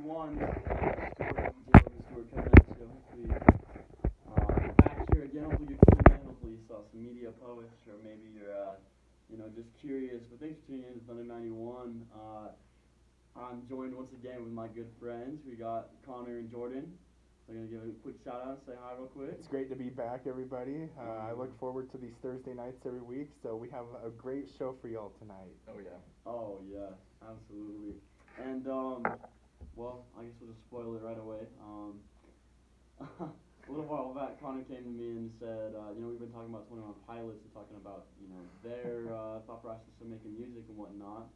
191. Stuart coming at you. Hopefully, back here again. Hopefully you're tuning in. Hopefully you saw some media posts, or maybe you're, just curious. But thanks for tuning in to Thunder 91. I'm joined once again with my good friends. We got Connor and Jordan. We're going to give a quick shout out and say hi real quick. It's great to be back, everybody. I look forward to these Thursday nights every week, so we have a great show for y'all tonight. Oh, yeah. Oh, yeah, absolutely. And, well, I guess we'll just spoil it right away. A little while back, Connor came to me and said, we've been talking about 21 Pilots and talking about, their thought process of making music and whatnot.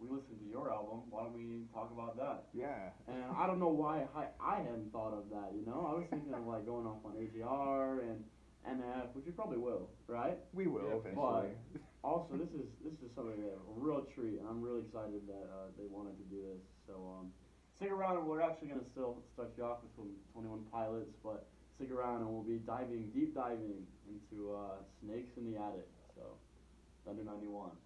We listened to your album. Why don't we talk about that? Yeah. And I don't know why I hadn't thought of that, I was thinking of, going off on AJR and NF, which we probably will, right? We will, eventually. But also, this is something a real treat, and I'm really excited that they wanted to do this. So, stick around, and we're actually going to still start you off with some 21 Pilots, but stick around, and we'll be deep diving into Snakes in the Attic. So, Thunder 91.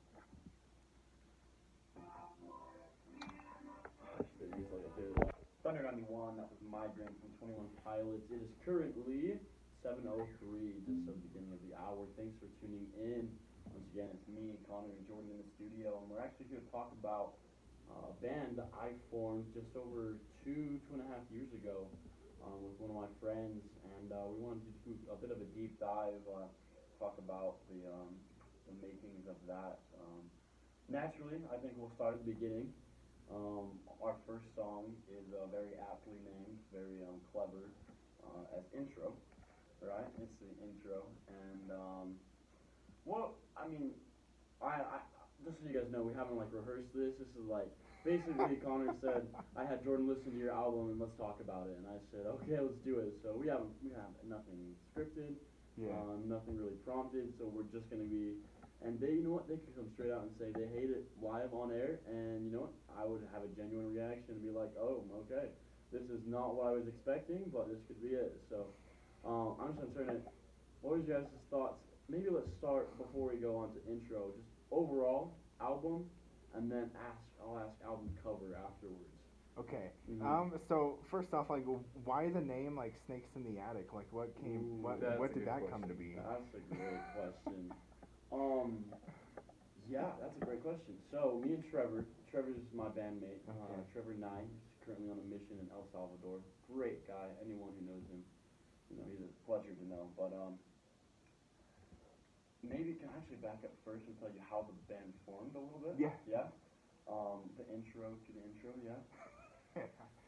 Thunder 91, that was Migrant from 21 Pilots. It is currently 7:03, just at the beginning of the hour. Thanks for tuning in. Once again, it's me, Connor, and Jordan in the studio, and we're actually here to talk about a band that I formed just over two and a half years ago with one of my friends, and we wanted to do a bit of a deep dive, talk about the makings of that. Naturally, I think we'll start at the beginning. Our first song is very aptly named, very clever, as Intro, right? It's the intro, and I just so you guys know, we haven't rehearsed this. This is basically Connor said, I had Jordan listen to your album and let's talk about it, and I said, okay, let's do it. So we have nothing scripted, nothing really prompted, so we're just gonna be. And they, they could come straight out and say they hate it live on air, and I would have a genuine reaction and be like, oh, okay, this is not what I was expecting, but this could be it. So, I'm just gonna turn it. What was your guys' thoughts? Maybe let's start before we go on to intro, just overall album, and then I'll ask album cover afterwards. Okay. Mm-hmm. So first off, why the name Snakes in the Attic? What came? What did that come to be? That's a great question. Yeah, that's a great question. So, me and Trevor's my bandmate. Okay. Trevor Nye, he's currently on a mission in El Salvador. Great guy. Anyone who knows him, he's a pleasure to know. But, maybe can I actually back up first and tell you how the band formed a little bit? Yeah. Yeah? The intro to the intro, yeah?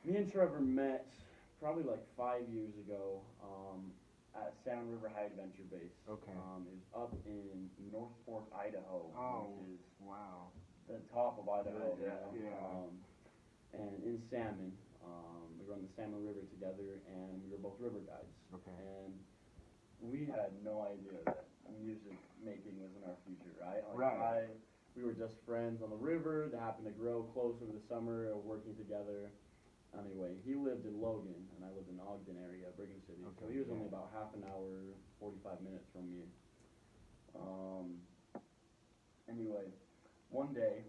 Me and Trevor met probably 5 years ago, at Salmon River High Adventure Base. Okay. It's up in North Fork, Idaho. Oh, which is wow. the top of Idaho. Yeah. And in Salmon, we run the Salmon River together, and we were both river guides. Okay. And we had no idea that music making was in our future, right? We were just friends on the river that happened to grow close over the summer, working together. Anyway, he lived in Logan, and I lived in Ogden area, Brigham City. Okay, so he was only about half an hour, 45 minutes from me. Anyway, one day,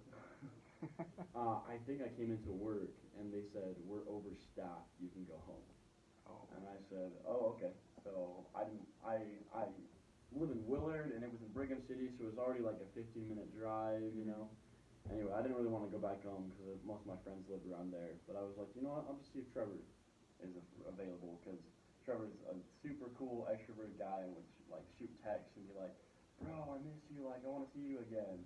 I think I came into work, and they said, we're overstaffed, you can go home. Oh. And I said, oh, okay. So I live in Willard, and it was in Brigham City, so it was already a 15-minute drive, Anyway, I didn't really want to go back home because most of my friends lived around there. But I was like, what, I'll just see if Trevor is available, because Trevor's a super cool extrovert guy and would shoot texts and be like, bro, I miss you, I want to see you again.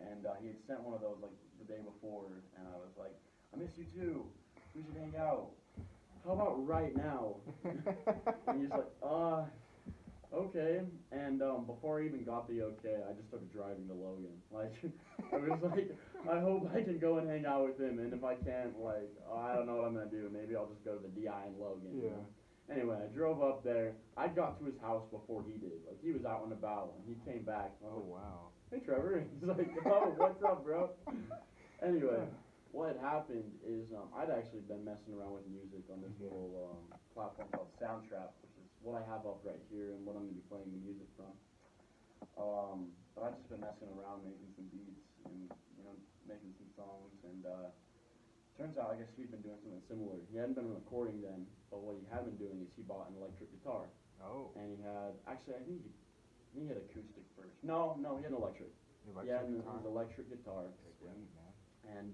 And he had sent one of those the day before, and I was like, I miss you too, we should hang out. How about right now? And he's like, okay. And before I even got the okay, I just started driving to Logan. I was like, I hope I can go and hang out with him, and if I can't, I don't know what I'm gonna do. Maybe I'll just go to the DI in Logan. Yeah. Anyway, I drove up there. I got to his house before he did. He was out and about, and he came back. Oh, wow. Hey, Trevor. He's like, oh, what's up, bro? Anyway, what had happened is I'd actually been messing around with music on this little platform called Soundtrap, which is what I have up right here and what I'm going to be playing the music from. But I've just been messing around, making some beats and, making some songs, and turns out, I guess he's been doing something similar. He hadn't been recording then, but what he had been doing is he bought an electric guitar. Oh. And he had, actually, I think he had acoustic first. No, he had an electric. He had his electric guitar. Sweet, man. And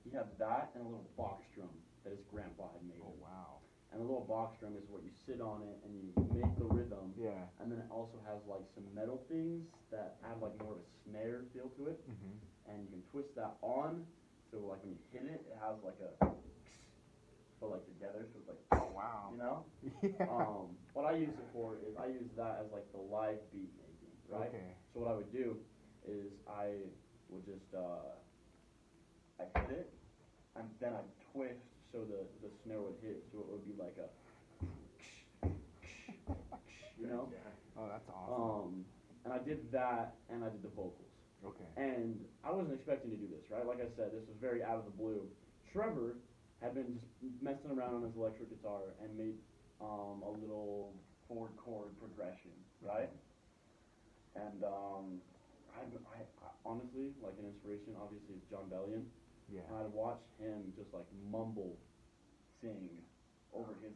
he had that and a little box drum that his grandpa had made. Oh, wow. And the little box drum is what you sit on it and you make the rhythm. Yeah. And then it also has like some metal things that add like more of a snare feel to it. Mm-hmm. And you can twist that on, so like when you hit it, it has like a, but like together, so it's like, oh, wow. you know? Yeah. What I use it for is I use that as like the live beat making, right? Okay. So what I would do is I would just, I hit it, and then I twist so the snare would hit, so it would be like a, you know? Oh, that's awesome. And I did that, and I did the vocals. Okay. And I wasn't expecting to do this, right? Like I said, this was very out of the blue. Trevor had been just messing around on his electric guitar and made a little 4-chord progression, right? And I honestly, like an inspiration, obviously, is John Bellion. Yeah. And I'd watch him just like mumble, sing over his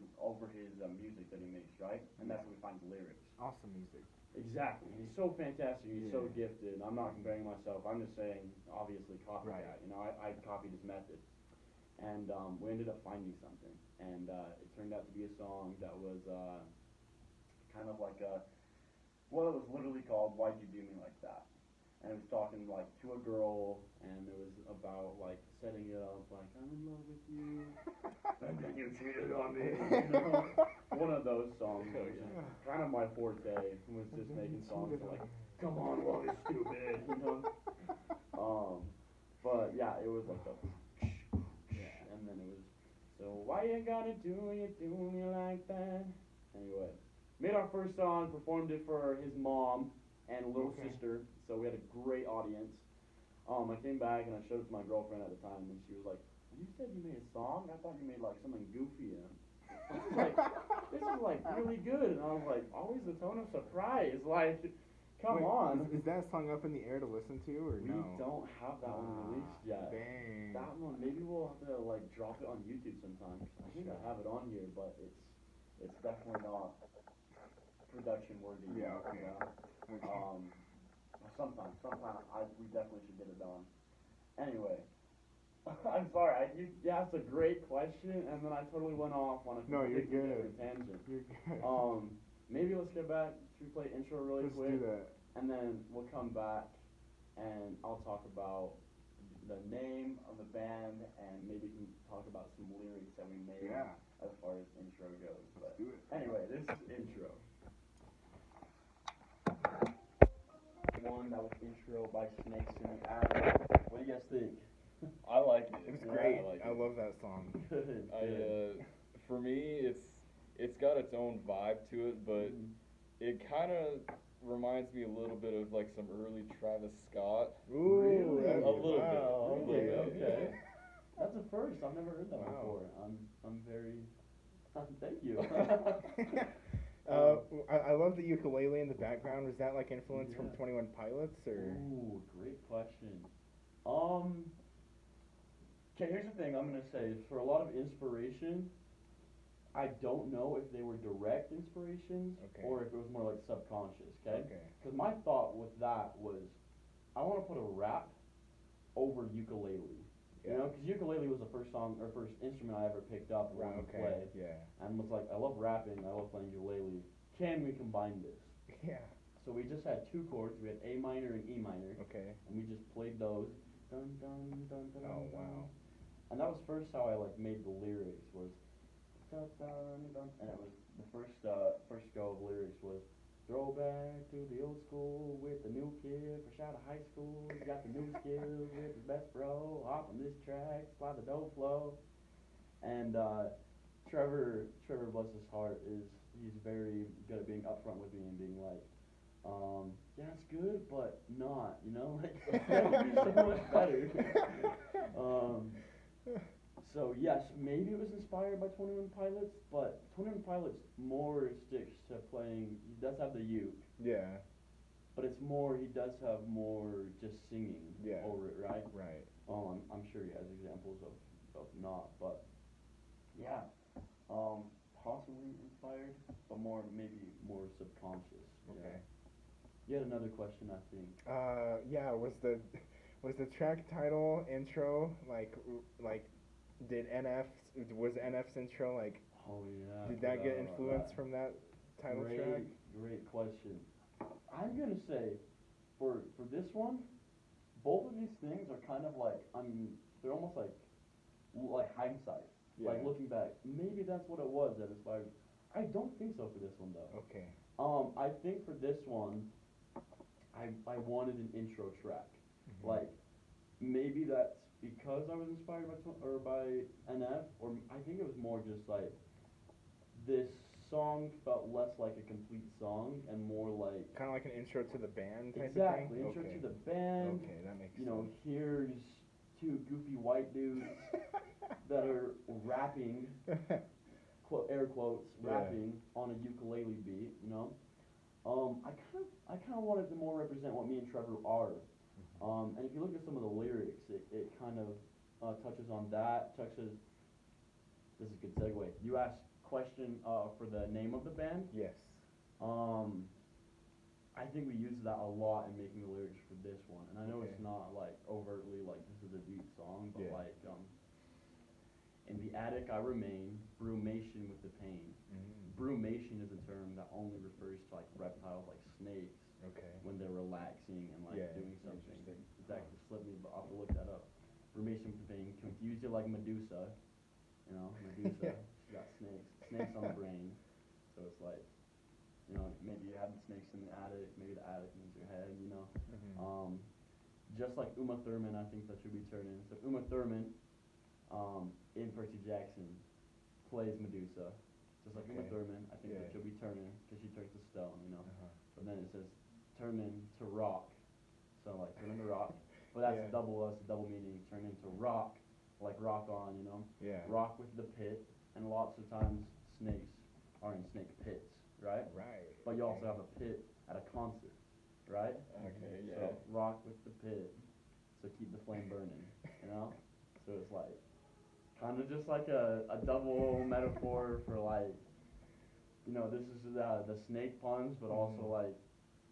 music that he makes, right? And that's where we find the lyrics. Awesome music. Exactly. He's so fantastic. He's so Yeah. gifted. I'm not comparing myself. I'm just saying, obviously, copycat. Right. You know, I copied his method. And we ended up finding something. And it turned out to be a song that was kind of like a, well, it was literally called Why'd You Do Me Like That? And it was talking like to a girl, and it was about like setting it up like, I'm in love with you, and then you cheated on me, you know? One of those songs was kind of my forte, was just making songs like, come on, love is stupid, you know? But yeah, it was like the, and then it was, so why you gotta do me like that? Anyway, made our first song, performed it for his mom and little sister, so we had a great audience. I came back and I showed it to my girlfriend at the time, and she was like, you said you made a song? I thought you made like something goofy. And I was like, this is like really good. And I was like, always the tone of surprise. Like, come on. Is that song up in the air to listen to, or we no? don't have that one released yet. Dang. That one, maybe we'll have to like drop it on YouTube sometime. I think I have it on here, but it's definitely not production worthy. Yeah, okay. Okay. Sometime we definitely should get it done. Anyway, I'm sorry, you asked a great question, and then I totally went off on a completely different tangent. You're good. Maybe let's get back to play intro really quick. Let's do that. And then we'll come back, and I'll talk about the name of the band, and maybe we can talk about some lyrics that we made as far as intro goes. Let's do it. Anyway, this is intro. One that was intro by Snakes in the Attic. What do you guys think? I like it. It's great. I love that song. Good. For me, it's got its own vibe to it, but it kind of reminds me a little bit of like some early Travis Scott. Ooh, really? A little bit. Really? Yeah. Okay. That's a first. I've never heard that before. I'm very. Thank you. I love the ukulele in the background. Was that like influence from 21 Pilots, or? Ooh, great question. Okay, here's the thing I'm gonna say. For a lot of inspiration, I don't know if they were direct inspirations or if it was more like subconscious. Okay. Because my thought with that was, I want to put a rap over ukulele. You know, because ukulele was the first instrument I ever picked up and wanted to play. Yeah. And was like, I love rapping, I love playing ukulele. Can we combine this? Yeah. So we just had 2 chords. We had A minor and E minor. Okay. And we just played those. Dun dun dun dun. Oh, dun. wow. And that was first how I like made the lyrics was dun dun dun. And it was the first go of lyrics was throwback to the old school with the new kid fresh out of high school. He's got the new skills with his best bro. Hop on this track, slide the dough flow. And Trevor, bless his heart, he's very good at being upfront with me and being like, yeah, it's good, but not, you know, like that would be so much better. So yes, maybe it was inspired by 21 Pilots, but 21 Pilots more sticks to playing. He does have the uke. Yeah. But it's more. He does have more just singing over it, right? Right. I'm sure he has examples of not, but yeah, possibly inspired, but maybe more subconscious. Okay. Yeah. You had another question, I think. Yeah, was the track title intro like did was NF's intro like Oh yeah. did I that get forgot about influenced that. from that title Great, track? great question. I'm gonna say, for this one, both of these things are kind of like they're almost like hindsight, like Yeah. looking back. Maybe that's what it was that inspired. I don't think so for this one though. Okay. I think for this one, I wanted an intro track, Mhm. like maybe that's because I was inspired by NF, or I think it was more just like this song felt less like a complete song and more like Kind of like an intro to the band type exactly of intro thing. to the band. Okay, that makes You know, sense. here's two goofy white dudes that are rapping, air quotes, Yeah. rapping on a ukulele beat. You know, I kind of wanted to more represent what me and Trevor are. And if you look at some of the lyrics, it kind of touches on that. This is a good segue. You asked question for the name of the band. Yes. Um, I think we use that a lot in making the lyrics for this one, and I know Okay. it's not like overtly like this is a deep song, but Yeah. like in the attic I remain, brumation with the pain. Mm. Brumation is a term that only refers to like reptiles like snakes Okay. when they're relaxing and like Yeah, doing something. interesting. It's actually slipped me, but I'll have to look that up. Brumation with the pain, confuse you like Medusa. You know, Medusa. Yeah. She's got snakes on the brain. So it's like, you know, maybe you have the snakes in the attic, maybe the attic means your head, you know. Mhm. Just like Uma Thurman, I think that should be turned in. So Uma Thurman, in Percy Jackson, plays Medusa. Just like Uma Okay. Thurman, I think that Yeah. should be turned in because she turns to stone, you know. Uh-huh. But then it says turn into rock, so like turn into rock. But that's Yeah. that's a double meaning. Turn into rock, like rock on, you know. Yeah. Rock with the pit, and lots of times snakes are in snake pits, right? Right. But you okay. also have a pit at a concert, right? Okay, yeah. So rock with the pit, so keep the flame burning, you know. So it's like kind of just like a double metaphor for like, you know, this is the snake puns, but also like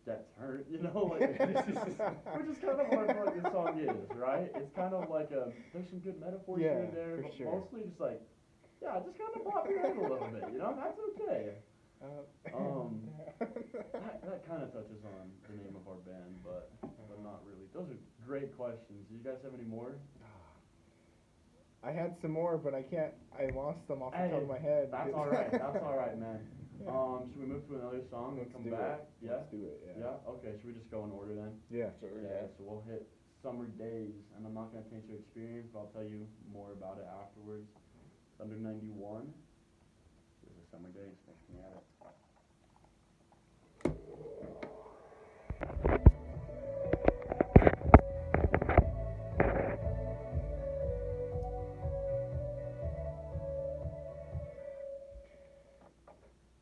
gets hurt, you know, like which is kind of what this song is, right? It's kind of like there's some good metaphors here Yeah, and there, for but sure. mostly just like, yeah, just kind of pop your head a little bit, you know, that's okay. That kind of touches on the name of our band, but not really. Those are great questions. Do you guys have any more? I had some more, but I can't. I lost them off the Hey, top of my head. That's all right. That's all right, man. Yeah. Should we move to another song and Let's come do back? it. Yeah. Let's do it. Yeah. Yeah. Okay. Should we just go in order then? Yeah. Sure, Yeah. yeah. So we'll hit Summer Days, and I'm not gonna taint your experience, but I'll tell you more about it afterwards. It's under 91. Here's the Summer Days. Thanks for me at it.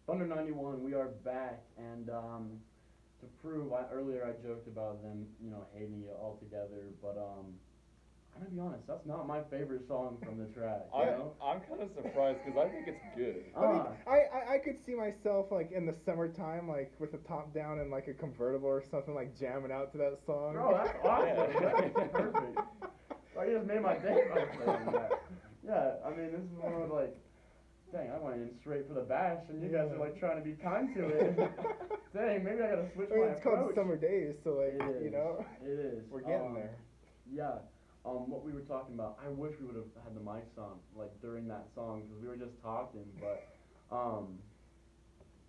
Thunder 91, we are back, and to prove, earlier I joked about them, you know, hating it altogether, but I'm gonna be honest, that's not my favorite song from the track, you know? I'm kind of surprised because I think it's good. I mean, I could see myself like in the summertime, like with the top down and like a convertible or something, like jamming out to that song. Bro, that's awesome. Yeah. That's perfect. Like, you just made my day by saying that. Yeah, I mean, this is one of like, dang, I went in straight for the bash, and you guys are like trying to be kind to it. Dang, maybe I gotta switch I mean, my it's called approach. Summer Days, so like It is. you know, It is. we're getting there. Yeah. What we were talking about, I wish we would have had the mics on, like, during that song, because we were just talking, but,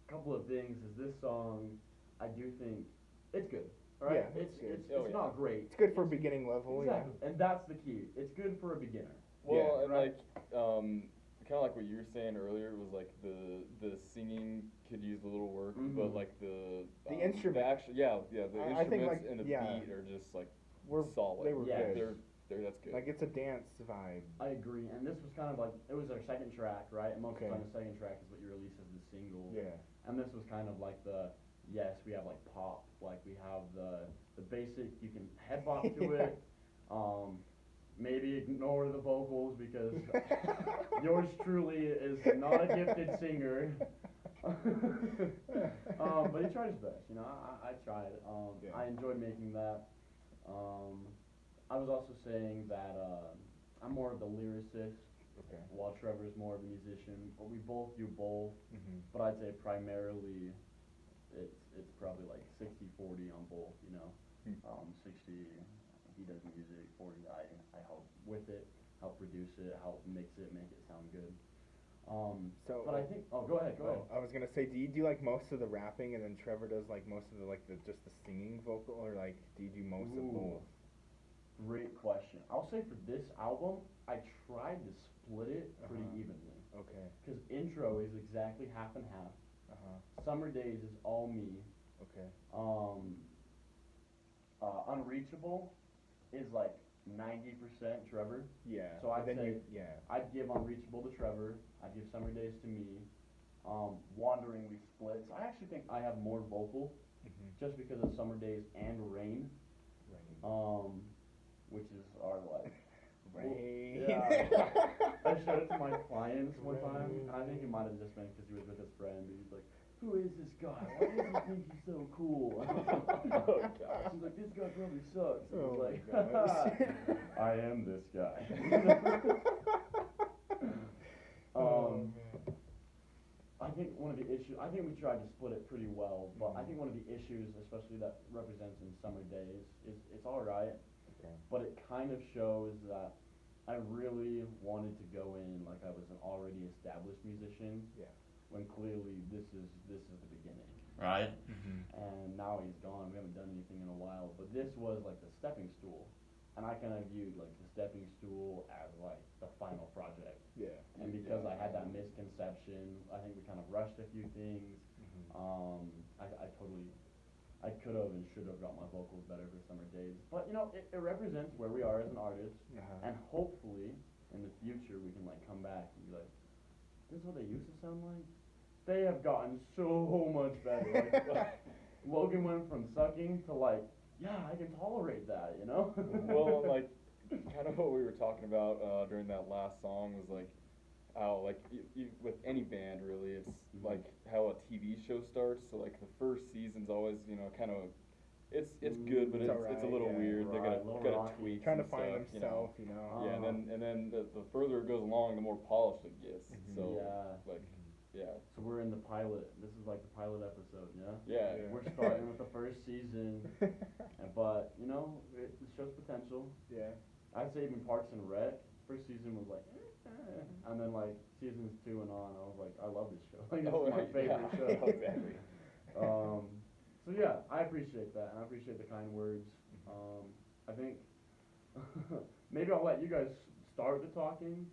couple of things is this song, I do think, it's good, alright? Yeah, it's good. Oh, it's yeah. not great. It's good for beginning level. Exactly, and that's the key. It's good for a beginner. Well, Yeah, and right. like, kind of like what you were saying earlier was like the singing could use a little work, but Mhm. like the instrument. the actual, the I think, instruments like, and the yeah. beat are just like We're solid. They were Yes. good. That's good. Like it's a dance vibe. I agree, and this was kind of like, it was our second track, right? And most Okay. of the time the second track is what you release as the single. Yeah. And this was kind of like yes, we have like pop, like we have the basic, you can head bop to it, maybe ignore the vocals because yours truly is not a gifted singer. But he tried his best, you know. I tried. Yeah. I enjoyed making that. I was also saying that I'm more of the lyricist, Okay. while Trevor's more of a musician. But we both do both. Mhm. But I'd say primarily, it's probably like 60-40 on both. You know, 60 he does music, 40 I help with it, help produce it, help mix it, make it sound good. So, but I think. Oh, go ahead. Go ahead. I was gonna say, do you do like most of the rapping, and then Trevor does like most of the just the singing vocal, or like do you do most of Ooh. both? Great question. I'll say for this album, I tried to split it pretty Uh-huh. evenly. Okay. Because intro is exactly half and half. Summer Days is all me. Okay. Unreachable is like 90% Trevor. Yeah. So I'd then say yeah. I'd give Unreachable to Trevor. I'd give Summer Days to me. Wandering we split. So I actually think I have more vocal, just because of Summer Days and Rain. Right. Which is our like. Rain. Yeah. I showed it to my clients one time, and I think it might have just been because he was with his friend. And he's like, "Who is this guy? Why does he think he's so cool?" Oh gosh. He's like, "This guy probably sucks." And I Oh was like, my gosh. "I am this guy." Oh man. I think one of the issues. I think we tried to split it pretty well, but I think one of the issues, especially that represents in Summer Days, is it's all right. Okay. But it kind of shows that I really wanted to go in like I was an already established musician. Yeah. When clearly this is the beginning, right? Mhm. And now he's gone. We haven't done anything in a while. But this was like the stepping stool, and I kind of viewed like the stepping stool as like the final project. Yeah. And because I had that misconception, I think we kind of rushed a few things. I could have and should have got my vocals better for Summer Days. But, you know, it represents where we are as an artist. And hopefully, in the future, we can, like, come back and be like, this is what they used to sound like? They have gotten so much better. Like, Logan went from sucking to, like, yeah, I can tolerate that, you know? Well, like, kind of what we were talking about during that last song was, like, how, like, with any band, really, it's like how a TV show starts. So, like, the first season's always, you know, kind of, it's good, but it's a little weird. They're gotta tweak. Trying to find stuff, themselves, you know. Yeah, and then the further it goes along, the more polished it gets. So, Yeah. like, yeah. So we're in the pilot. This is like the pilot episode, yeah? Yeah. We're starting with the first season, but, you know, it shows potential. Yeah. I'd say even Parks and Rec, first season was like, and then like seasons 2 and on, I was like, I love this show. Like, this is my favorite show. Exactly. So yeah, I appreciate that, and I appreciate the kind words. I think maybe I'll let you guys start the talking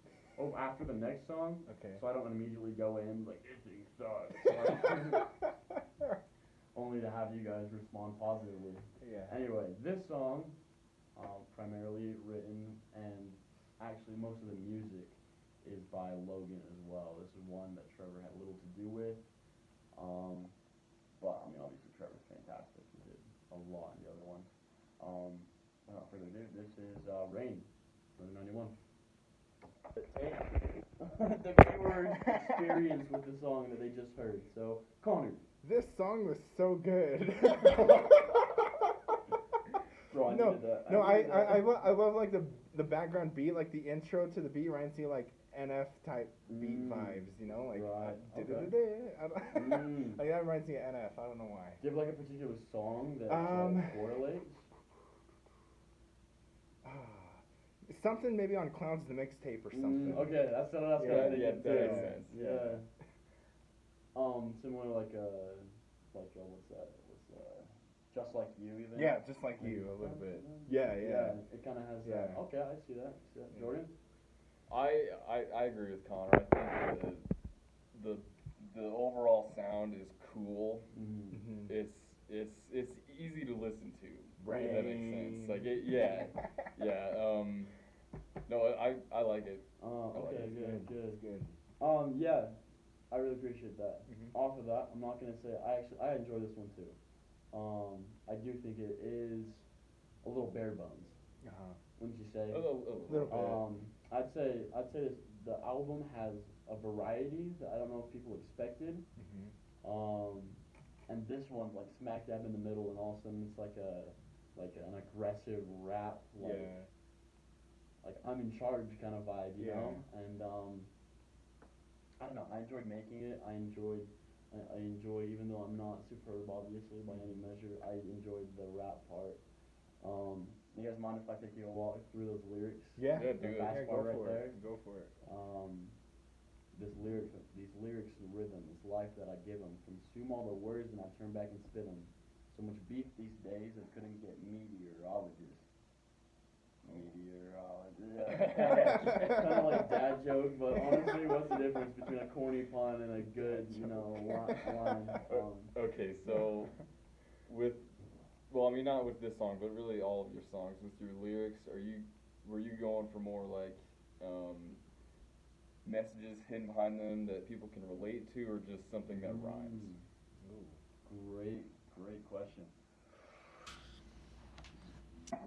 after the next song, Okay. so I don't immediately go in like this thing sucks. Only to have you guys respond positively. Yeah. Anyway, this song, primarily written, and actually most of the music is by Logan as well. This is one that Trevor had little to do with. But, I mean, obviously Trevor's fantastic. He did a lot in the other one. Without further ado, this is Rain, from 91. The viewer's experience with the song that they just heard. So, Connor. This song was so good. Bro, I needed that. I love like the background beat, like the intro to the beat reminds me of like NF type beat vibes, you know, like like that reminds me of NF. I don't know why. Do you have like a particular song that correlates? Something maybe on Clowns the Mixtape or something. Okay, that's what I was Yeah, thinking. that makes sense. Yeah. Similar like what's that? Just Like You even? Yeah, Just Like You a little bit. Yeah. It kind of has that. Okay, I see that. Jordan? I agree with Connor. I think the overall sound is cool. It's easy to listen to. Right. If that makes sense. Like yeah. No, I like it. Okay, good. Good. Yeah, I really appreciate that. Off of that, I'm not gonna say I enjoy this one too. I do think it is a little bare bones. wouldn't you say? A little Little bit. I'd say the album has a variety that I don't know if people expected. Um, and this one's like smack dab in the middle, and all of a sudden it's like an aggressive rap, like I'm in charge kind of vibe, you know. And I don't know. I enjoyed making it. I enjoy, even though I'm not superb, obviously by any measure. I enjoyed the rap part. You guys mind if I take you a walk through those lyrics? Yeah, Yeah, The do it. fast Yeah, part go right for there. it. Go for it. These lyrics and rhythm, this life that I give them, consume all the words and I turn back and spit them. So much beef these days I couldn't get meteorologists. Kind of like dad joke, but honestly, what's the difference between a corny pun and a good, line? Okay, so with, well, I mean, not with this song, but really all of your songs, with your lyrics, were you going for more like messages hidden behind them that people can relate to, or just something that rhymes? Great question.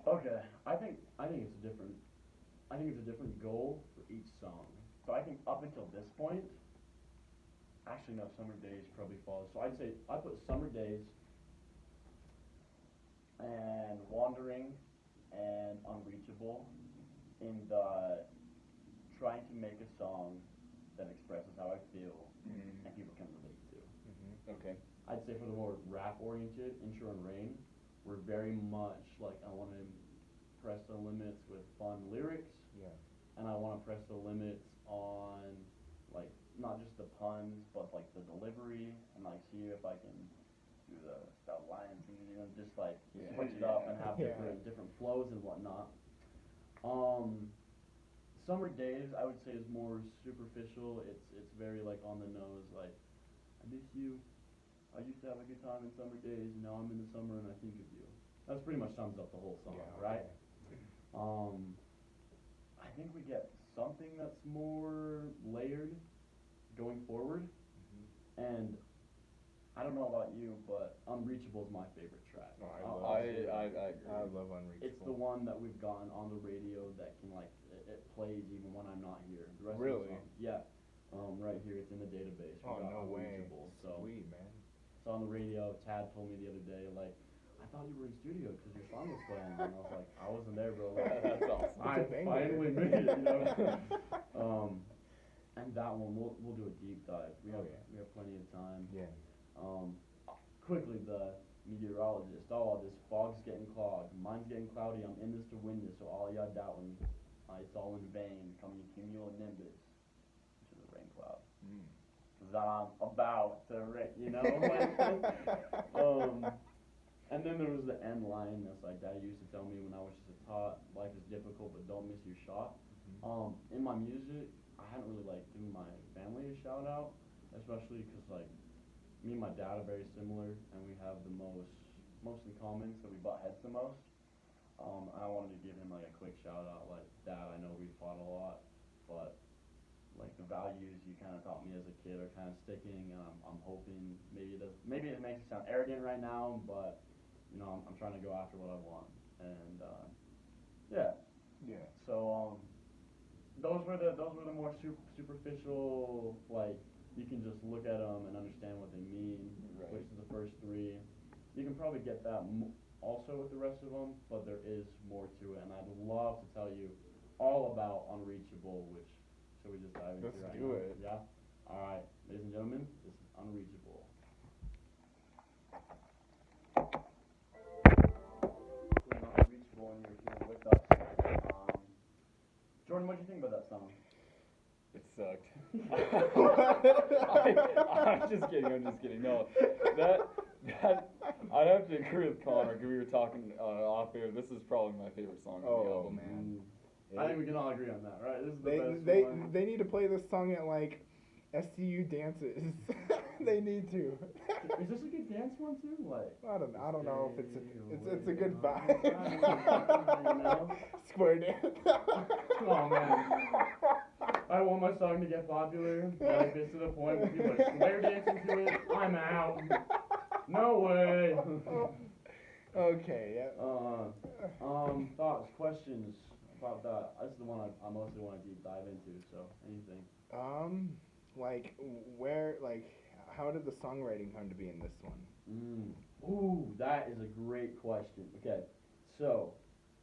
Okay, I think it's a different goal for each song. So I think up until this point, actually no, Summer Days probably falls. So I'd say I put Summer Days and Wandering and Unreachable in the trying to make a song that expresses how I feel Mm-hmm. and people can relate to. Okay. I'd say for the more rap oriented, Intro and Rain, we're very much like I want to press the limits with fun lyrics, Yeah. and I want to press the limits on like not just the puns but like the delivery, and like see if I can do the style lines and just like switch it up and have different flows and whatnot. Summer Days I would say is more superficial. It's very like on the nose, like I miss you. I used to have a good time in summer days, and now I'm in the summer and I think of you. That's pretty much sums up the whole song, right? I think we get something that's more layered going forward, and I don't know about you, but Unreachable is my favorite track. Oh, I agree. I love Unreachable. It's the one that we've gotten on the radio that can like it plays even when I'm not here. The rest Really? of the song, yeah. Right here, it's in the database. We Oh, got no way. Unreachable, so. Sweet, man. So on the radio, Tad told me the other day, like, I thought you were in studio because your song was playing, and I was like, I wasn't there, bro. Like, That's awesome. I finally made it, you know. And that one, we'll do a deep dive. We have plenty of time. Yeah. Quickly, the meteorologist. Oh, this fog's getting clogged. Mine's getting cloudy. I'm in this to win this. So all y'all doubting, it's all in vain. Coming cumulonimbus, which is a rain cloud. That I'm about to write, you know. And then there was the end line that's like Dad used to tell me when I was just a tot, life is difficult, but don't miss your shot. In my music, I hadn't really like given my family a shout out, especially because like me and my dad are very similar, and we have the most in common, so we butt heads the most. I wanted to give him like a quick shout out, like Dad, I know we fought a lot, but like the values you kind of taught me as a kid are kind of sticking, and I'm hoping maybe it makes it sound arrogant right now, but you know I'm trying to go after what I want, and yeah. So those were the more superficial, like you can just look at them and understand what they mean, which is the first three. You can probably get that also with the rest of them, but there is more to it, and I'd love to tell you all about Unreachable, which. Should we just dive into Let's right do now? it. Yeah? Alright, ladies and gentlemen, this is Unreachable. We're not unreachable and you're here with us. Jordan, what do you think about that song? It sucked. I'm just kidding. No, that I'd have to agree with Connor because we were talking off air. This is probably my favorite song on the album. Man. I think we can all agree on that, right? This is the best one. They need to play this song at like STU dances. They need to. Is this a good dance one too? Like I don't know if it's a good vibe. Square dance. Oh man. I want my song to get popular, but if it's to the point where people are square dancing to it, I'm out. No way. Okay, yeah. Thoughts, questions. about that. This is the one I mostly want to deep dive into. So anything. Like where, like, how did the songwriting come to be in this one? Ooh, that is a great question. Okay, so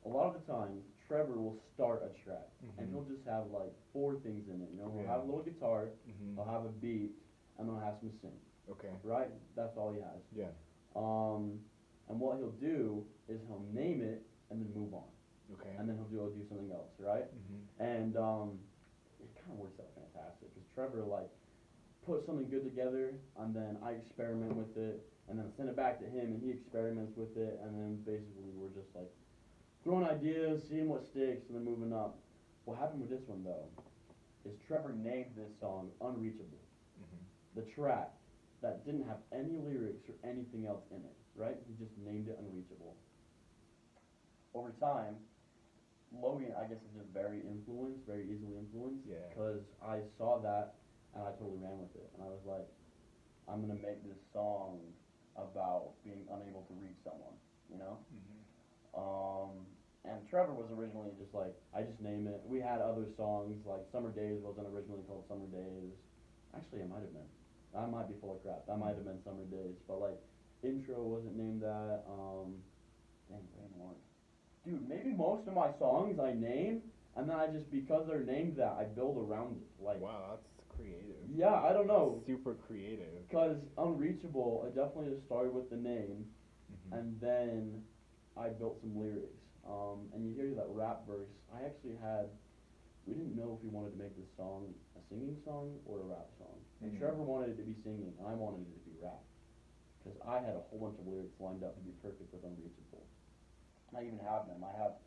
a lot of the times Trevor will start a track and he'll just have like four things in it. You know, he'll have a little guitar, he'll have a beat, and then he'll have some sing. Okay. Right? That's all he has. Yeah. And what he'll do is he'll name it and then move on. Okay. And then he'll do something else, right? And it kind of works out fantastic because Trevor like puts something good together, and then I experiment with it, and then I send it back to him, and he experiments with it, and then basically we're just like throwing ideas, seeing what sticks, and then moving up. What happened with this one though is Trevor named this song Unreachable. The track that didn't have any lyrics or anything else in it, right? He just named it Unreachable. Over time, Logan, I guess, is just very influenced, very easily influenced. Yeah. Because I saw that and I totally ran with it. And I was like, I'm going to make this song about being unable to reach someone, you know? And Trevor was originally just like, I just name it. We had other songs, like Summer Days wasn't originally called Summer Days. Actually, it might have been. I might be full of crap. That might have been Summer Days. But like, Intro wasn't named that. Dang, Rain Orange. Dude, maybe most of my songs I name, and then I just, because they're named that, I build around it. Like, wow, that's creative. Yeah, I don't know. That's super creative. Because Unreachable, I definitely just started with the name, and then I built some lyrics. And you hear that rap verse. I actually had, we didn't know if we wanted to make this song a singing song or a rap song. And Trevor wanted it to be singing, and I wanted it to be rap. Because I had a whole bunch of lyrics lined up to be perfect with Unreachable. I even have them. I have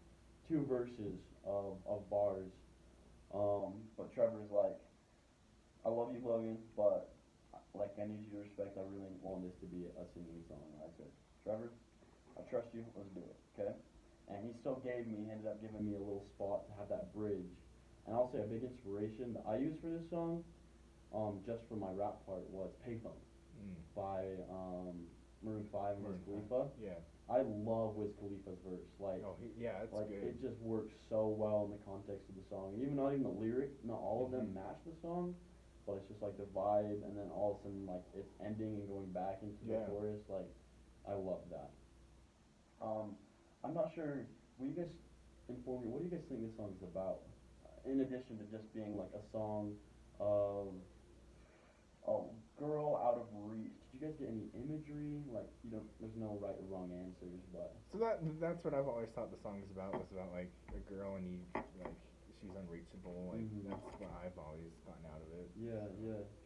2 verses of bars. But Trevor's like, I love you, Logan, but like I need you to respect, I really want this to be a singing song. And I said, Trevor, I trust you, let's do it, okay? And he still ended up giving me a little spot to have that bridge. And I'll say a big inspiration that I use for this song, just for my rap part, was Payphone by Maroon 5 and Wiz Khalifa. Yeah. I love Wiz Khalifa's verse. Like, yeah, it's like good. it just works so well in the context of the song. And even not even the lyric, not all of them match the song, but it's just like the vibe, and then all of a sudden like it's ending and going back into the chorus. Like, I love that. I'm not sure. Will you guys inform me? What do you guys think this song's about? In addition to just being like a song of a girl out of reach, did you guys get any imagery? Like, you know, there's no right or wrong answers, but So that's what I've always thought the song's about. Was about like a girl and like she's unreachable. Like that's what I've always gotten out of it. Yeah,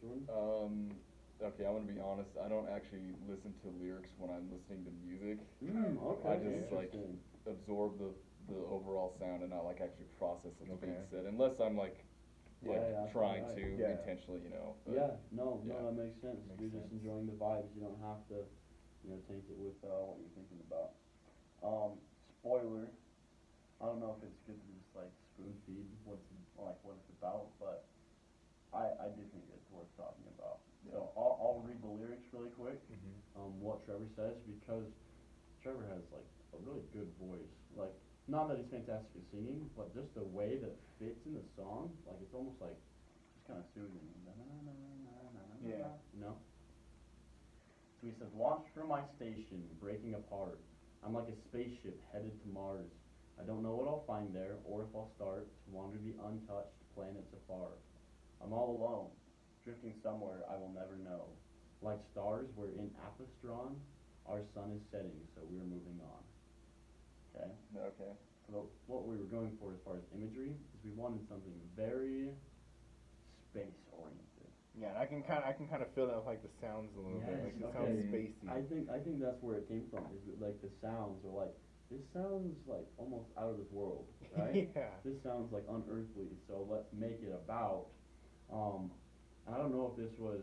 Jordan. Okay, I'm gonna be honest. I don't actually listen to lyrics when I'm listening to music. Okay. I just like absorb the overall sound and not like actually process what's being said, unless I'm like trying to intentionally, you know. No, that makes sense. You're just enjoying the vibes. You don't have to, you know, taint it with what you're thinking about. Spoiler. I don't know if it's good to just like spoon feed what it's about, but I do think it's worth talking about. So I'll read the lyrics really quick. What Trevor says, because Trevor has like a really good voice. Like, not that he's fantastic at singing, but just the way that it fits in the song, like it's almost like it's kind of soothing. Yeah. You know. So he says, launched from my station, breaking apart. I'm like a spaceship headed to Mars. I don't know what I'll find there, or if I'll start to wander the untouched planets afar. I'm all alone, drifting somewhere I will never know. Like stars, we're in Apastron. Our sun is setting, so we're moving on. Okay? Okay. So what we were going for as far as imagery is we wanted something very space-oriented. Yeah, and I can kind of feel that with like the sounds a little bit. Like it sounds spacey. I think that's where it came from. Is that, like the sounds are like, this sounds like almost out of this world, right? This sounds like unearthly. So let's make it about. And I don't know if this was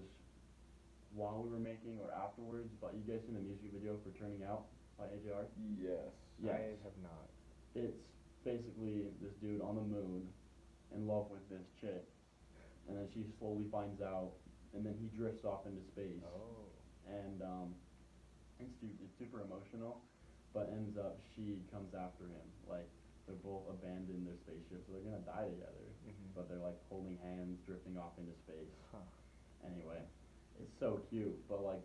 while we were making or afterwards, but you guys seen the music video for Turning Out by AJR? Yes. I have not. It's basically this dude on the moon in love with this chick, and then she slowly finds out, and then he drifts off into space. Oh. And it's super emotional, but ends up she comes after him. Like, They're both abandoned their spaceship, so they're gonna die together. But they're like holding hands, drifting off into space. Huh. Anyway, it's so cute, but like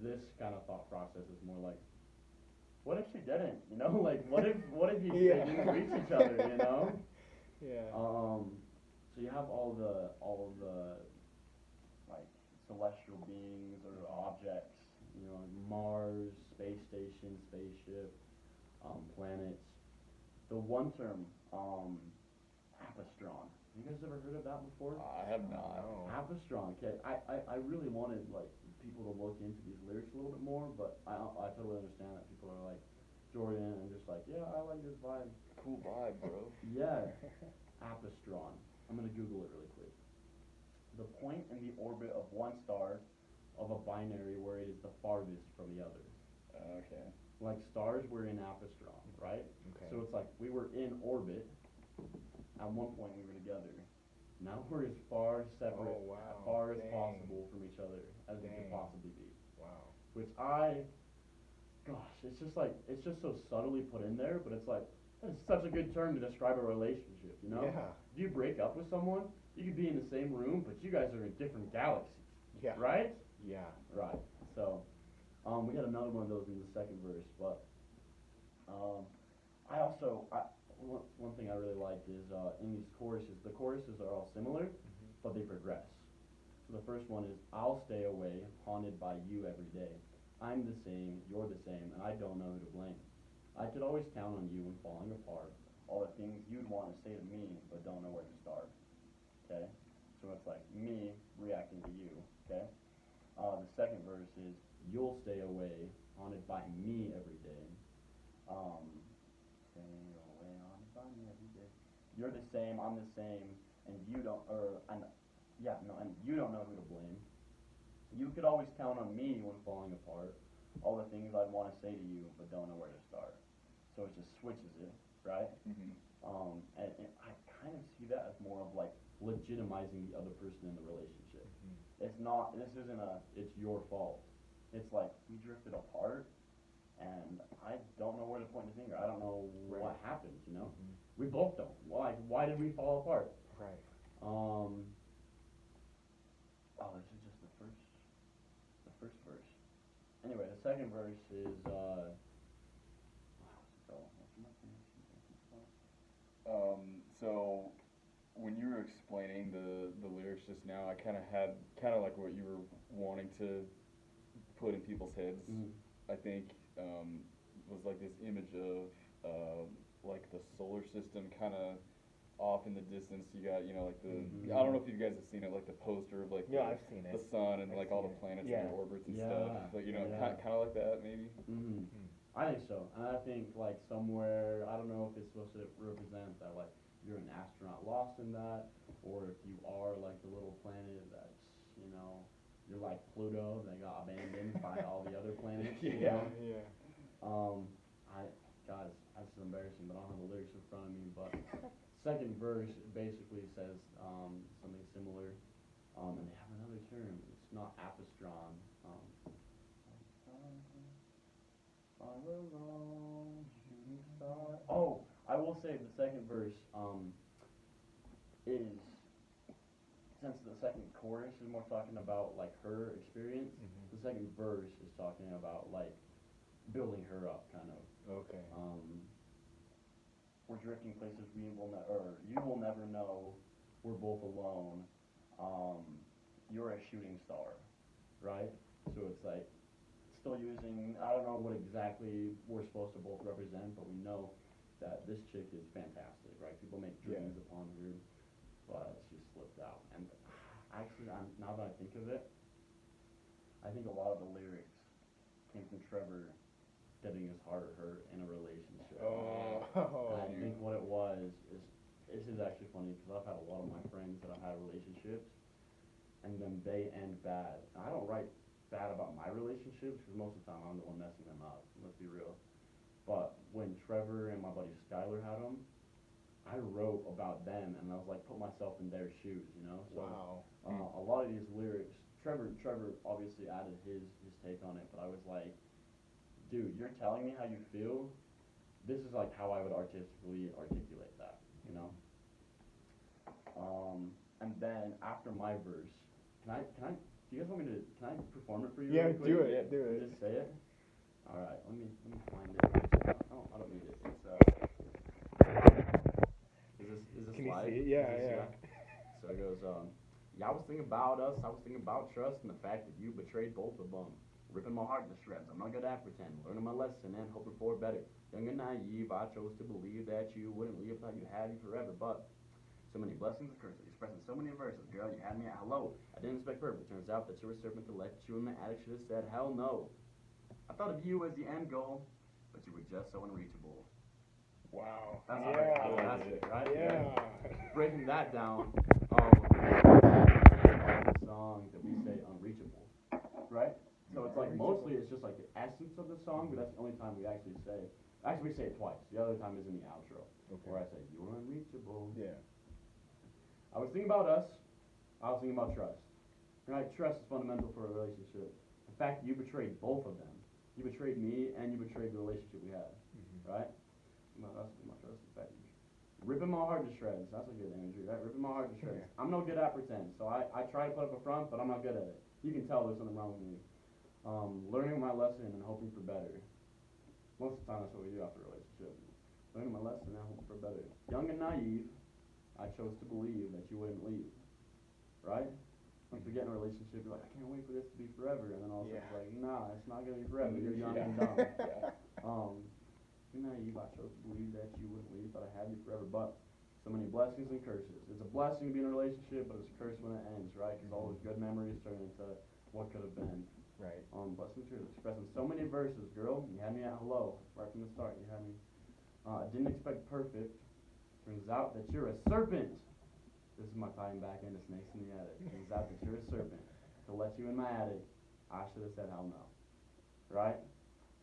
this kind of thought process is more like, what if she didn't? You know, like what if you they didn't reach each other? You know? Yeah. So you have all of the like celestial beings or objects. You know, Mars, space station, spaceship, planets. The one term, apastron. Have you guys ever heard of that before? I have not. No. Apastron. Okay, I really wanted like people to look into these lyrics a little bit more, but I totally understand that people are like Jordan and just like, yeah, I like this vibe. Cool vibe, bro. Yeah, apastron. I'm gonna Google it really quick. The point in the orbit of one star of a binary where it is the farthest from the other. Okay. Like stars were in apastron, right? Okay. So it's like we were in orbit. At one point we were together. Now we're as far separate, Oh, wow. as far as Dang. possible from each other as we could Dang. possibly be. Wow. Which gosh, it's just so subtly put in there, but it's like, that's such a good term to describe a relationship, you know? Yeah. If you break up with someone, you could be in the same room, but you guys are in different galaxies, Yeah. right? Yeah. Right. So, we had another one of those in the second verse, but one thing I really like is in these choruses, the choruses are all similar, but they progress. So the first one is, I'll stay away, haunted by you every day. I'm the same, you're the same, and I don't know who to blame. I could always count on you when falling apart. All the things you'd want to say to me, but don't know where to start. Okay? So it's like me reacting to you. Okay? The second verse is, you'll stay away, haunted by me every day. Stay away, haunted by me every day. You're the same, I'm the same, and you don't, and you don't know who to blame. You could always count on me when falling apart. All the things I'd want to say to you, but don't know where to start. So it just switches it, right? And I kind of see that as more of like legitimizing the other person in the relationship. It's not, this isn't it's your fault. It's like, we drifted apart, and I don't know where to point the finger. I don't know what happened, you know? We both don't. Why did we fall apart? Right. This is just the first verse. Anyway, the second verse is, So when you were explaining the lyrics just now, I kind of had like what you were wanting to put in people's heads. I think was like this image of like the solar system kind of off in the distance. You got like the I don't know if you guys have seen it, like the poster of like I've seen it. the sun and I've like all seen the it. planets Yeah. and their orbits and Yeah. stuff. But Yeah. kind of like that maybe. I think so. And I think like somewhere, I don't know if it's supposed to represent that like you're an astronaut lost in that, or if you are like the little planet that's, you're like Pluto that got abandoned by all the other planets. You know? Yeah. God, it's embarrassing, but I don't have the lyrics in front of me. But second verse basically says something similar, and they have another term. It's not apastron. Oh, I will say the second verse is, since the second chorus is more talking about like her experience, the second verse is talking about like building her up, kind of. Okay. We're drifting places you will never know. We're both alone. You're a shooting star, right? So it's like still using, I don't know what exactly we're supposed to both represent, but we know that this chick is fantastic, right? People make dreams upon her, but she slipped out. And actually, now that I think of it, I think a lot of the lyrics came from Trevor getting his heart hurt in a relationship. And I think what it was is, this is actually funny because I've had a lot of my friends that have had relationships, and then they end bad. And I don't write bad about my relationships because most of the time I'm the one messing them up. Let's be real. But when Trevor and my buddy Skylar had them, I wrote about them, and I was like, put myself in their shoes, you know. So a lot of these lyrics, Trevor obviously added his take on it, but I was like, dude, you're telling me how you feel, this is like how I would artistically articulate that, you know. And then after my verse, do you guys want me to, can I perform it for you? Yeah, really quick? do it, do it. Just say it. All right, let me find it. I don't need it. It's is this Can you live? see it? Yeah, Is this, yeah. So it goes, yeah, I was thinking about us. I was thinking about trust and the fact that you betrayed both of them. Ripping my heart to shreds. I'm not good at pretend. Learning my lesson and hoping for better. Young and naive, I chose to believe that you wouldn't leave. Thought you had me forever, but so many blessings and curses, expressing so many verses. Girl, you had me at hello. I didn't expect perfect. Turns out that you were a serpent to let you in my attic. Should have said hell no. I thought of you as the end goal, but you were just so unreachable. Wow. That's Yeah. fantastic, right? Yeah. Breaking that down, song that we say unreachable, right? So it's like mostly it's just like the essence of the song, but that's the only time we actually say. Actually, we say it twice. The other time is in the outro, where I say you're unreachable. Yeah. I was thinking about us. I was thinking about trust. Right? Trust is fundamental for a relationship. The fact that you betrayed both of them. You betrayed me and you betrayed the relationship we had. Right? That's my trust. The fact that you ripping my heart to shreds. That's a good imagery, right? Ripping my heart to shreds. Yeah. I'm no good at pretend, so I try to put up a front, but I'm not good at it. You can tell there's something wrong with me. Learning my lesson and hoping for better. Most of the time, that's what we do after a relationship. Learning my lesson and hoping for better. Young and naive, I chose to believe that you wouldn't leave. Right? Once we get in a relationship, you're like, I can't wait for this to be forever. And then all of a sudden, it's like, nah, it's not going to be forever. You're young and dumb. You're naive, I chose to believe that you wouldn't leave, but I have you forever. But so many blessings and curses. It's a blessing to be in a relationship, but it's a curse when it ends, right? Because all those good memories turn into what could have been. Right. Blessings and curses. Expressing so many verses, girl. You had me at hello right from the start. You had me. I didn't expect perfect. Turns out that you're a serpent. This is my tying back into Snakes in the Attic. Turns out that you're a serpent. To let you in my attic, I should have said hell no. Right?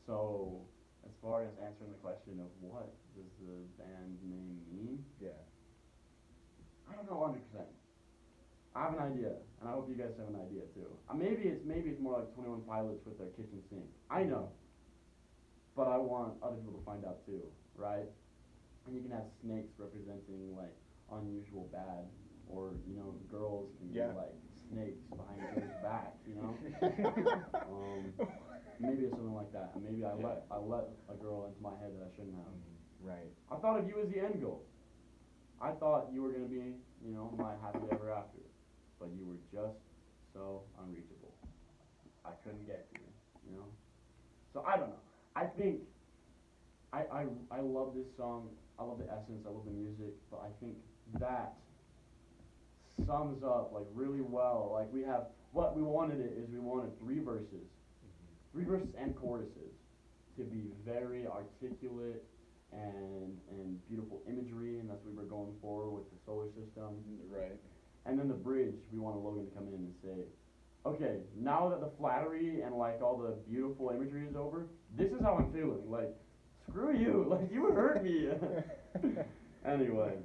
So, as far as answering the question of what does the band name mean? Yeah. I don't know 100%. I have an idea, and I hope you guys have an idea too. Maybe it's more like 21 Pilots with their kitchen sink. I know, but I want other people to find out too, right? And you can have snakes representing like unusual bad, or girls can be like snakes behind each other's back, Maybe it's something like that. And maybe I let a girl into my head that I shouldn't have. Right. I thought of you as the end goal. I thought you were gonna be, my happily ever after. But you were just so unreachable. I couldn't get to you, So I don't know. I think I love this song. I love the essence. I love the music. But I think that sums up like really well. Like we have what we wanted we wanted three verses and choruses to be very articulate and beautiful imagery, and that's what we were going for with the solar system. Right. And then the bridge, we wanted Logan to come in and say, okay, now that the flattery and like all the beautiful imagery is over, this is how I'm feeling. Like, screw you, like you hurt me. Anyway,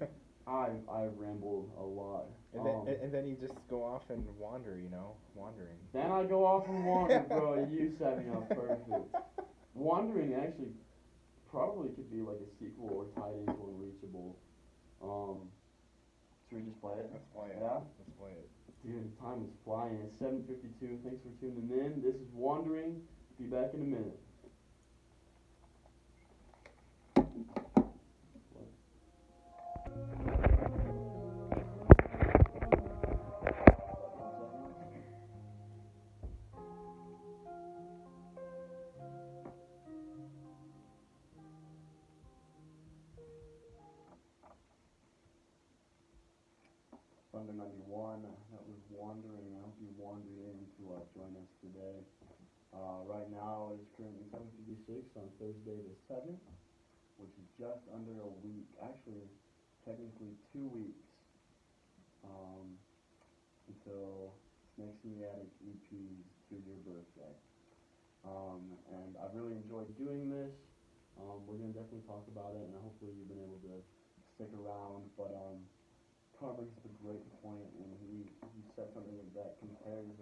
I've rambled a lot. And then you just go off and wander, wandering. Then I go off and wander, bro. You set me up perfect. Wandering actually probably could be like a sequel or tied into Unreachable. Should we just play it? Let's play it. Yeah? Let's play it. Dude, time is flying. It's 7:52. Thanks for tuning in. This is Wandering. Be back in a minute. Thunder 91, that was Wandering. I hope you wandered in to join us today. Right now it is currently 7:56 on Thursday the 7th, which is just under a week, actually technically 2 weeks, until Snakes in the Attic EP's 2-year birthday. And I've really enjoyed doing this. We're going to definitely talk about it, and hopefully you've been able to stick around, but Carl brings up a great point, and he said something that compares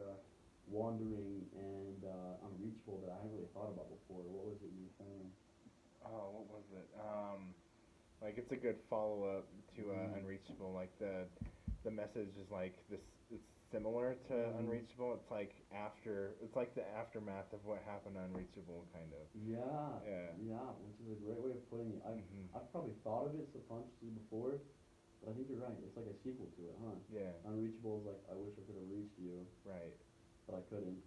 Wandering and Unreachable that I hadn't really thought about before. What was it you were saying? oh, what was it? Like it's a good follow up to Unreachable. Like the message is like this. It's similar to Unreachable. It's like It's like the aftermath of what happened to Unreachable, kind of. Yeah. Yeah. Yeah, which is a great way of putting it. I've probably thought of it subconsciously before, but I think you're right. It's like a sequel to it, huh? Yeah. Unreachable is like, I wish I could have reached you, Right. but I couldn't.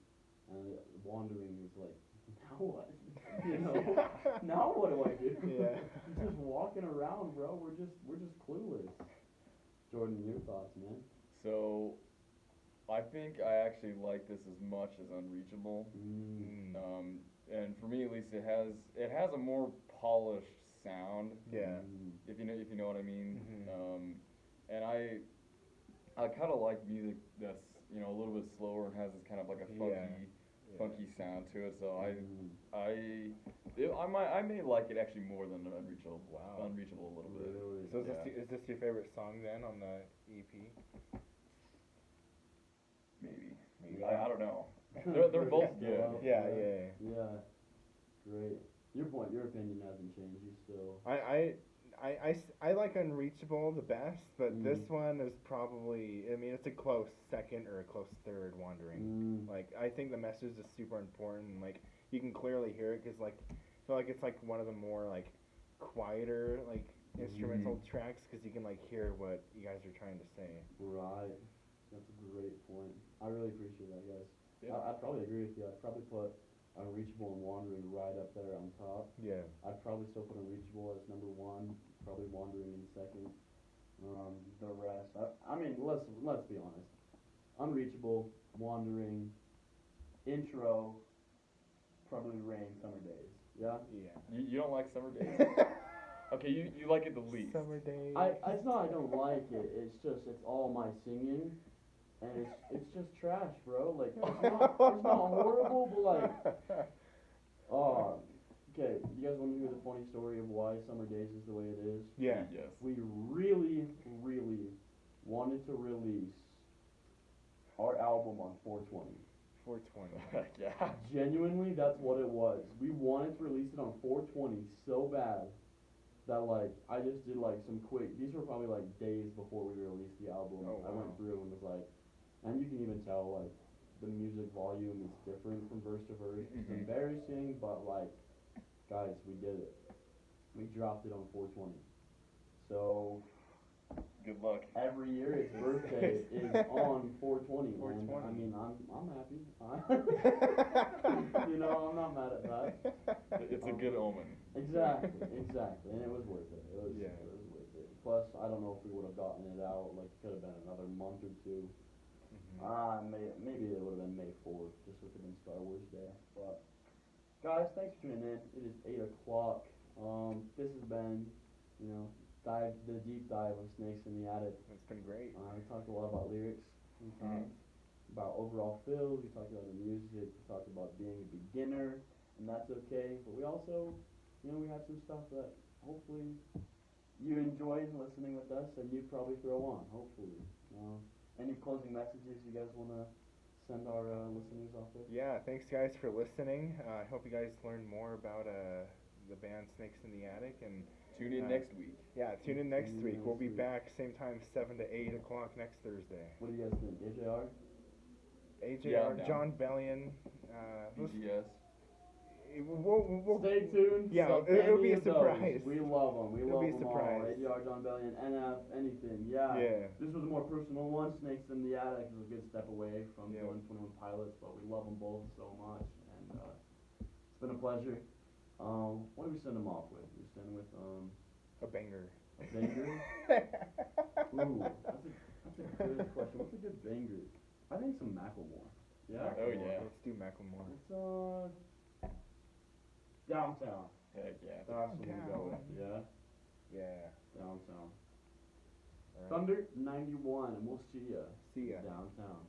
And Wandering is like, now what? You know? Now what do I do? Yeah. Just walking around, bro. We're just clueless. Jordan, your thoughts, man? So, I think I actually like this as much as Unreachable. And for me at least, it has a more polished sound. Yeah. If you know what I mean. And I kind of like music that's a little bit slower and has this kind of like a funky sound to it. So I may like it actually more than Unreachable. Wow. Unreachable a little bit. Really? So is this your favorite song then on the EP? Maybe. Yeah. I don't know. They're both good. Yeah. Yeah. Great. Your opinion hasn't changed. You still. I like Unreachable the best, but this one is probably, I mean, it's a close second or a close third, Wandering. Like, I think the message is super important. Like, you can clearly hear it because, like, I feel like it's like one of the more like quieter like instrumental tracks because you can like hear what you guys are trying to say. Right. That's a great point. I really appreciate that, guys. Yeah. I'd probably agree with you. I'd probably put Unreachable and Wandering right up there on top. Yeah. I'd probably still put Unreachable as number one. Probably Wandering in second. The rest, I mean, let's be honest. Unreachable, Wandering, Intro, probably Rain, Summer Days. Yeah. Yeah. You don't like Summer Days? Okay, you like it the least. Summer Days. It's not I don't like it. It's all my singing, and it's just trash, bro. Like it's not horrible, but like, oh. Okay, you guys want to hear the funny story of why Summer Days is the way it is? Yeah. Yes. We really, really wanted to release our album on 420. 420. Yeah. Genuinely, that's what it was. We wanted to release it on 420 so bad that like I just did like some quick. These were probably like days before we released the album. Oh, wow. I went through and was like, and you can even tell like the music volume is different from verse to verse. It's embarrassing, but like. Guys, we did it. We dropped it on 420. So, good luck. Every year its birthday is on 420. And I mean, I'm happy. You know, I'm not mad at that. It's a good omen. Exactly, and it was worth it. It was worth it. Plus, I don't know if we would have gotten it out. Like, it could have been another month or two. Maybe it would have been May 4th, just with it being Star Wars Day. But. Guys, thanks for tuning in. It is 8 o'clock. This has been, the deep dive of Snakes in the Attic. It's been great. We talked a lot about lyrics. We talked about overall feels. We talked about the music. We talked about being a beginner, and that's okay. But we also, we had some stuff that hopefully you enjoyed listening with us, and you'd probably throw on, hopefully. Any closing messages you guys want to send our listeners off there? Yeah, thanks guys for listening. I hope you guys learned more about the band Snakes in the Attic, and tune in next week. Yeah, tune in next week. We'll be back same time, 7 to 8 o'clock next Thursday. What do you guys think? AJR? AJR, John Bellion. BTS. We'll stay tuned. Yeah, it'll be a surprise. We love them. We love them all. Surprise. AJR, John Bellion, NF, anything. Yeah. This was a more personal one. Snakes in the Attic was a good step away from doing 21 Pilots, but we love them both so much, and it's been a pleasure. What do we send them off with? We send with a banger. A banger? Ooh, that's a good question. What's a good banger? I think some Macklemore. Yeah. Oh yeah. Let's do Macklemore. It's Downtown. Heck yeah. That's what we go with. Yeah. Yeah. Downtown. Right. Thunder 91, and we'll see ya. See ya. Downtown.